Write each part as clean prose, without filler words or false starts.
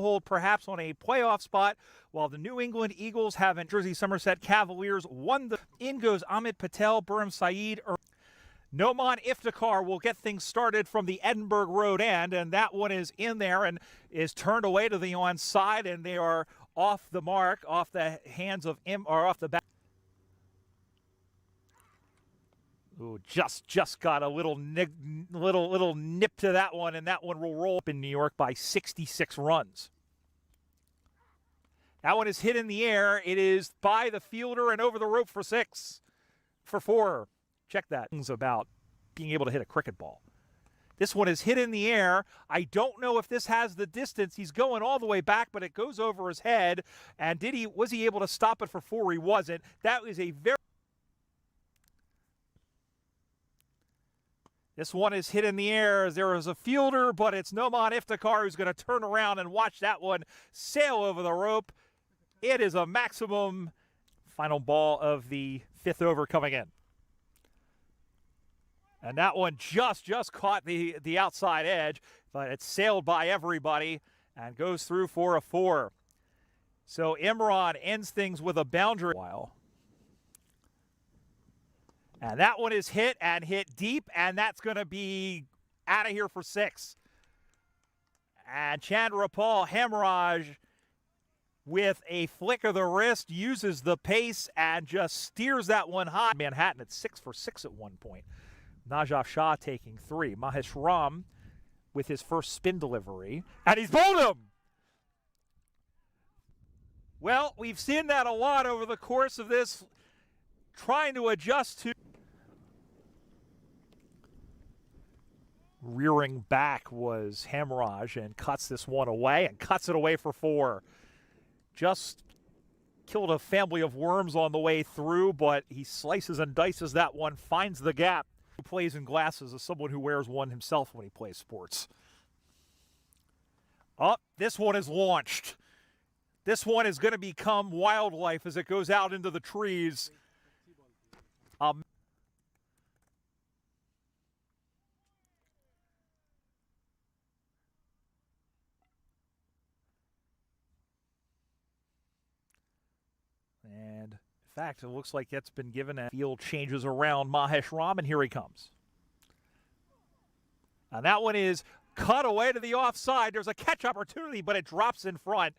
hold perhaps on a playoff spot, while the New England Eagles haven't. Jersey Somerset Cavaliers won the. In goes Amit Patel, Burham Saeed. Noman Iftikhar will get things started from the Edinburgh Road end, and that one is in there and is turned away to the onside, and they are off the mark, off the hands of off the back. Ooh, just got a little nip to that one, and that one will roll up in New York by 66 runs. That one is hit in the air. It is by the fielder and over the rope for 4. Check that. Things about being able to hit a cricket ball. This one is hit in the air. I don't know if this has the distance. He's going all the way back, but it goes over his head. And was he able to stop it for 4? He wasn't. That was a very. This one is hit in the air. There is a fielder, but it's Noman Iftikhar who's going to turn around and watch that one sail over the rope. It is a maximum. Final ball of the 5th over coming in. And that one just caught the outside edge, but it sailed by everybody and goes through for a 4. So Hemraj ends things with a boundary. And that one is hit deep, and that's going to be out of here for 6. And Chandrapal Hemraj, with a flick of the wrist, uses the pace and just steers that one high. Manhattan at 6 for 6 at one point. Najaf Shah taking 3. Mahesh Ram with his first spin delivery, and he's bowled him. Well, we've seen that a lot over the course of this, trying to adjust to. Rearing back was Hemraj and cuts this one away and cuts it away for 4. Just killed a family of worms on the way through, but he slices and dices that one, finds the gap. Who plays in glasses as someone who wears one himself when he plays sports. Oh, this one is launched. This one is going to become wildlife as it goes out into the trees. And in fact, it looks like it's been given a field changes around Mahesh Ram, and here he comes. And that one is cut away to the offside. There's a catch opportunity, but it drops in front.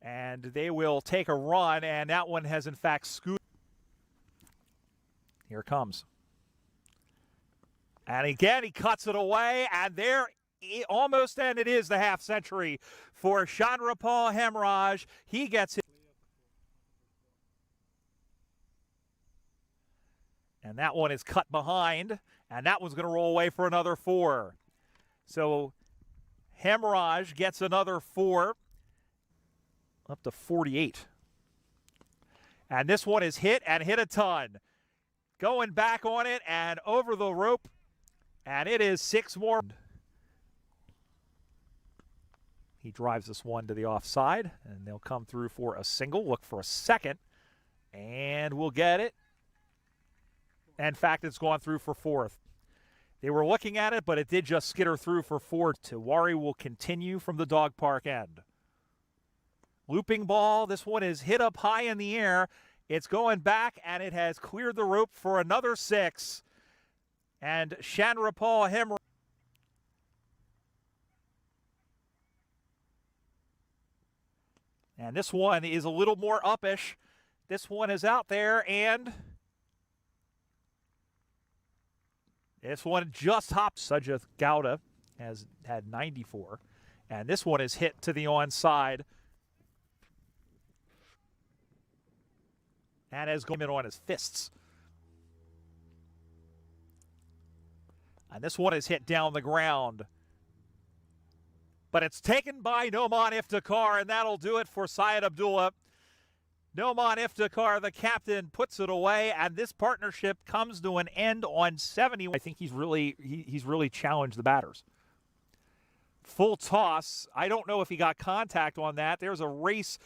And they will take a run, and that one has in fact scooted. Here it comes. And again, he cuts it away, and there almost, and it is the half century for Chandrapal Hemraj. He gets it. And that one is cut behind, and that one's going to roll away for another 4. So Hemraj gets another 4, up to 48. And this one is hit and hit a ton. Going back on it and over the rope, and it is 6 more. He drives this one to the offside, and they'll come through for a single. Look for a second, and we'll get it. In fact, it's gone through for 4th. They were looking at it, but it did just skitter through for 4. Tiwari will continue from the dog park end. Looping ball. This one is hit up high in the air. It's going back, and it has cleared the rope for another 6. And Chandrapal Hemraj. And this one is a little more uppish. This one is out there, and this one just hopped. Sajith Gowda has had 94. And this one is hit to the onside. And has gone in on his fists. And this one is hit down the ground. But it's taken by Noman Iftikhar, and that'll do it for Syed Abdullah. Noman Iftikhar, the captain, puts it away, and this partnership comes to an end on 70. I think he's really challenged the batters. Full toss. I don't know if he got contact on that. There's a race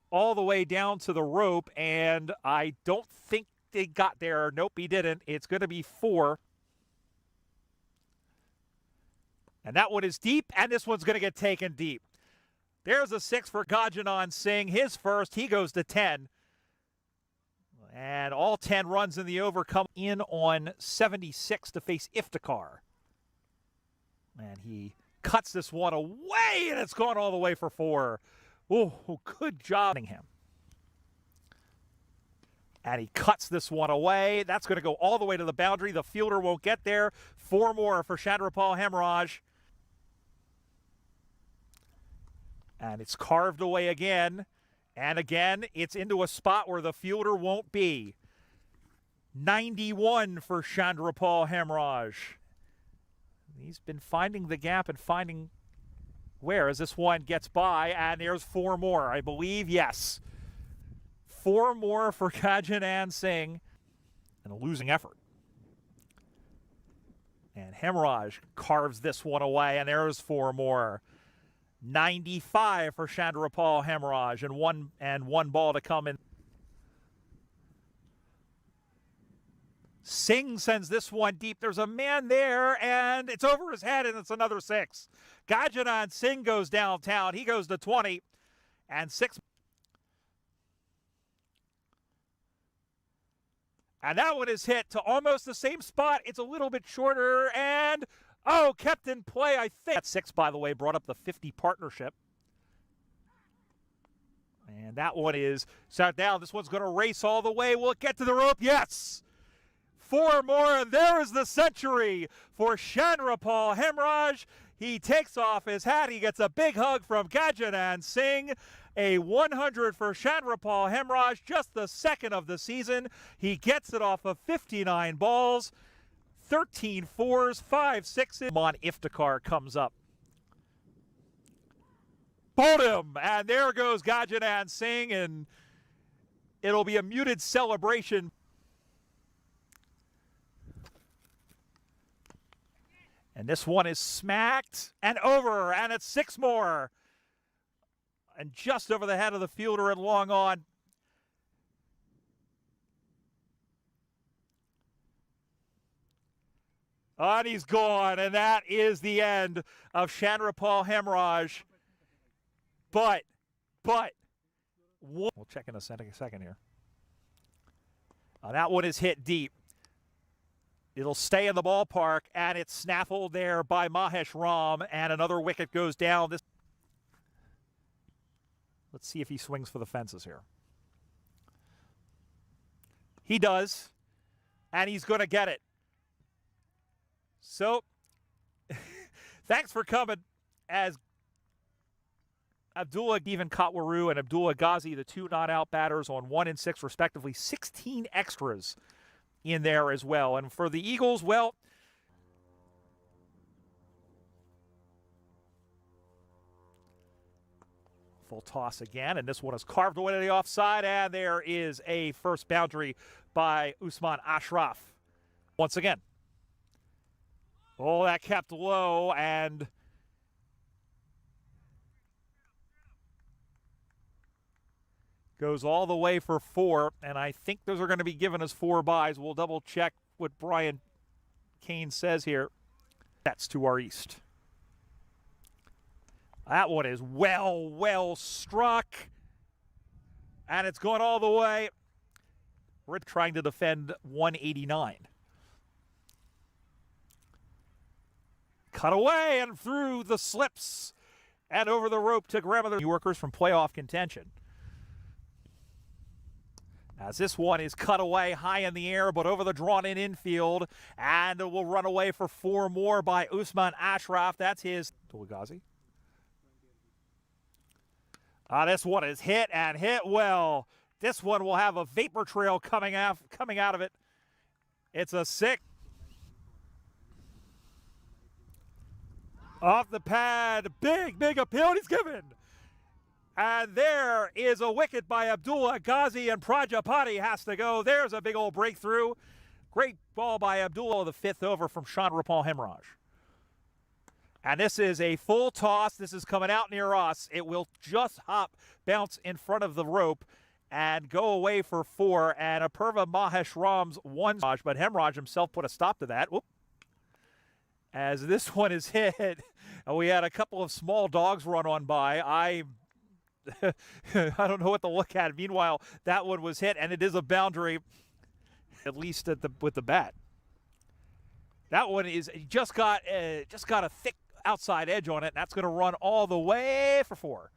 all the way down to the rope, and I don't think they got there. Nope, he didn't. It's going to be 4. And that one is deep, and this one's going to get taken deep. There's a 6 for Gajanan Singh. His first. He goes to 10. And all 10 runs in the over come in on 76 to face Iftikhar. And he cuts this one away, and it's gone all the way for 4. Oh, good job him. And he cuts this one away. That's going to go all the way to the boundary. The fielder won't get there. 4 more for Chandrapal Hemraj. And it's carved away again. And again, it's into a spot where the fielder won't be. 91 for Chandrapal Hemraj. He's been finding the gap and finding where as this one gets by. And there's 4 more, I believe. Yes. 4 more for Gajanan Singh. And a losing effort. And Hemraj carves this one away. And there's 4 more. 95 for Chandrapal Hemraj, and one ball to come in. Singh sends this one deep. There's a man there, and it's over his head, and it's another 6. Gajanan Singh goes downtown. He goes to 20, and 6. And that one is hit to almost the same spot. It's a little bit shorter, and oh, kept in play, I think. That 6, by the way, brought up the 50 partnership. And that one is set down. This one's going to race all the way. Will it get to the rope? Yes. 4 more, and there is the century for Chandrapal Hemraj. He takes off his hat. He gets a big hug from Gajanan Singh. A 100 for Chandrapal Hemraj, just the 2nd of the season. He gets it off of 59 balls. 13 4s, 5 6s. Iftikhar comes up. Bowled him, and there goes Gajanan Singh, and it'll be a muted celebration. And this one is smacked and over, and it's 6 more. And just over the head of the fielder and long on. And he's gone, and that is the end of Chandrapal Hemraj. But, we'll check in a second here. That one is hit deep. It'll stay in the ballpark, and it's snaffled there by Mahesh Ram, and another wicket goes down. Let's see if he swings for the fences here. He does, and he's going to get it. So, thanks for coming. As Abdullah Given Kotwaru and Abdullah Ghazi, the 2 not-out batters on 1 and 6 respectively, 16 extras in there as well. And for the Eagles, well, full toss again, and this one is carved away to the offside, and there is a first boundary by Usman Ashraf. Once again. Oh, that kept low, and goes all the way for 4, and I think those are going to be given as 4 byes. We'll double check what Brian Kane says here. That's to our east. That one is well struck, and it's going all the way. We're trying to defend 189. Cut away and through the slips and over the rope to grandmother New Yorkers from playoff contention. As this one is cut away high in the air, but over the drawn-in infield, and it will run away for 4 more by Usman Ashraf. That's his. Tulagazi. This one is hit and hit well. This one will have a vapor trail coming out of it. It's a 6. Off the pad, big appeal, and he's given. And there is a wicket by Abdullah Ghazi, and Prajapati has to go. There's a big old breakthrough. Great ball by Abdullah, the 5th over from Chandrapal Hemraj. And this is a full toss. This is coming out near us. It will just bounce in front of the rope and go away for 4. And Apurva Mahesh Ram's 1, but Hemraj himself put a stop to that. Whoop. As this one is hit, we had a couple of small dogs run on by. I don't know what to look at. Meanwhile, that one was hit, and it is a boundary, at least with the bat. That one is just got a thick outside edge on it, and that's going to run all the way for 4.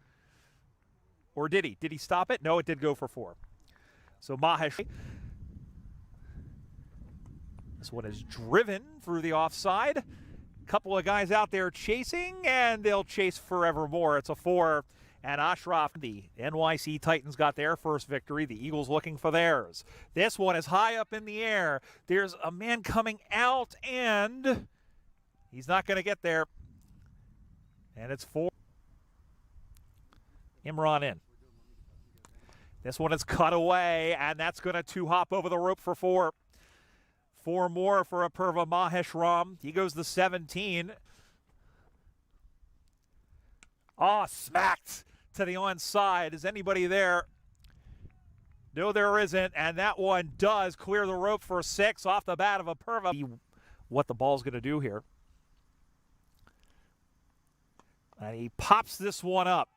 Or did he? Did he stop it? No, it did go for 4. So Mahesh. This one is driven through the offside. Couple of guys out there chasing, and they'll chase forevermore. It's a 4. And Ashraf, the NYC Titans, got their first victory. The Eagles looking for theirs. This one is high up in the air. There's a man coming out, and he's not going to get there. And it's 4. Hemraj in. This one is cut away, and that's going to 2-hop over the rope for 4. 4 more for Apurva Maheshram. He goes to 17. Oh, smacked to the onside. Is anybody there? No, there isn't. And that one does clear the rope for 6 off the bat of Apurva. What the ball's going to do here. And he pops this one up.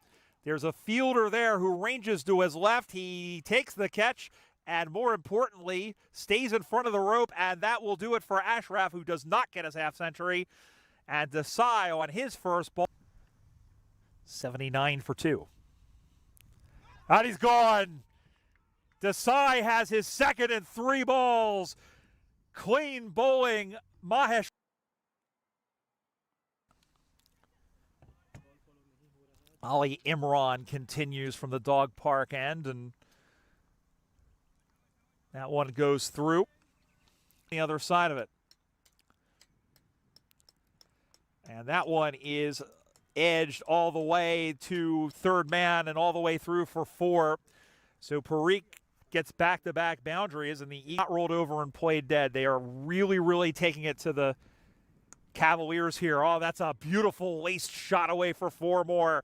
There's a fielder there who ranges to his left. He takes the catch and, more importantly, stays in front of the rope. And that will do it for Ashraf, who does not get his half century. And Desai on his first ball. 79 for 2. And he's gone. Desai has his second and 3 balls. Clean bowling, Mahesh. Ali Imran continues from the dog park end, and that one goes through the other side of it. And that one is edged all the way to third man and all the way through for 4. So Parikh gets back-to-back boundaries, and the Eagles rolled over and played dead. They are really, really taking it to the Cavaliers here. Oh, that's a beautiful laced shot away for 4 more.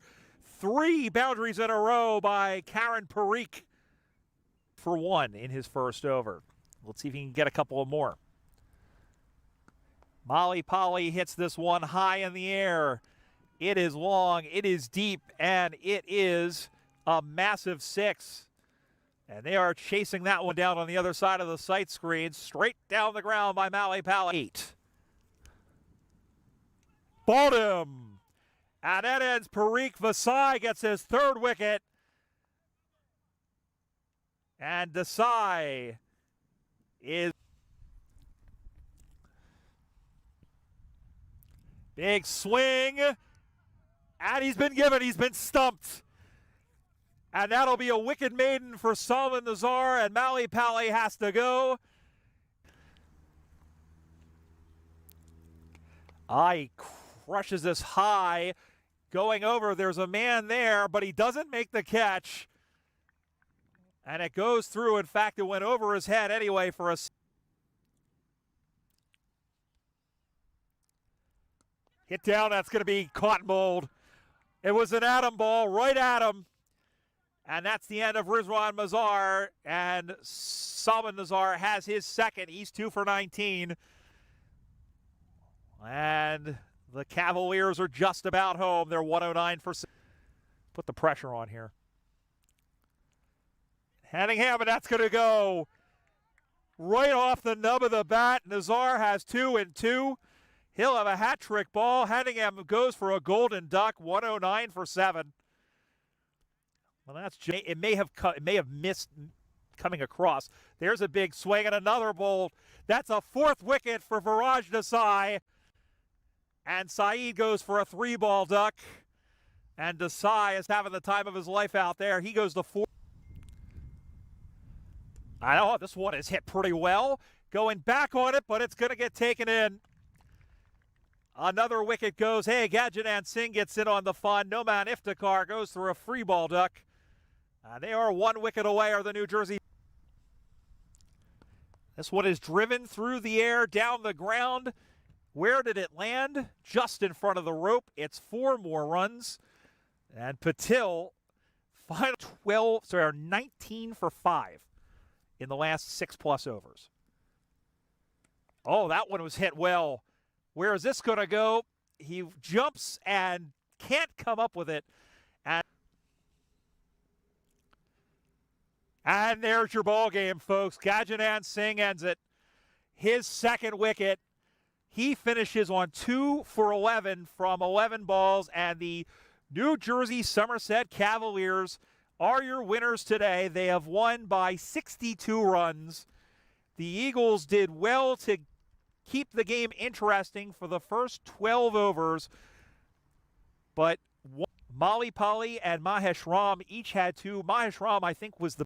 3 boundaries in a row by Karan Parikh for 1 in his first over. Let's see if he can get a couple of more. Molly Polly hits this one high in the air. It is long, it is deep, and it is a massive 6. And they are chasing that one down on the other side of the sight screen. Straight down the ground by Molly Polly. 8. Balled him. And that ends Parikh. Vasai gets his 3rd wicket. And Desai is big swing. And he's been stumped. And that'll be a wicket maiden for Salman Nazar, and Mali Pali has to go. He crushes this high. Going over, there's a man there, but he doesn't make the catch. And it goes through. In fact, it went over his head anyway for a... Hit down, that's going to be caught and bowled. It was an Adam ball right at him. And that's the end of Rizwan Mazar. And Salman Nazar has his 2nd. He's 2 for 19. And the Cavaliers are just about home. They're 109 for 6. Put the pressure on here. Hanningham, and that's going to go right off the nub of the bat. Nazar has 2 and 2. He'll have a hat trick ball. Hanningham goes for a golden duck. 109 for 7. Well, that's it. May have missed coming across. There's a big swing and another bolt. That's a 4th wicket for Viraj Desai. And Saeed goes for a 3-ball duck. And Desai is having the time of his life out there. He goes to 4. I know this one is hit pretty well. Going back on it, but it's going to get taken in. Another wicket goes. Hey, Gajanan Singh gets in on the fun. Noman Iftikhar goes through a free ball duck. They are 1 wicket away, are the New Jersey. This one is driven through the air, down the ground. Where did it land? Just in front of the rope. It's 4 more runs. And Patil, final 19 for 5 in the last 6+ overs. Oh, that one was hit well. Where is this going to go? He jumps and can't come up with it. And And there's your ball game, folks. Gajanan Singh ends it. His second wicket. He finishes on 2 for 11 from 11 balls, and the New Jersey Somerset Cavaliers are your winners today. They have won by 62 runs. The Eagles did well to keep the game interesting for the first 12 overs, but Molly Polly and Mahesh Ram each had 2. Mahesh Ram, I think, was the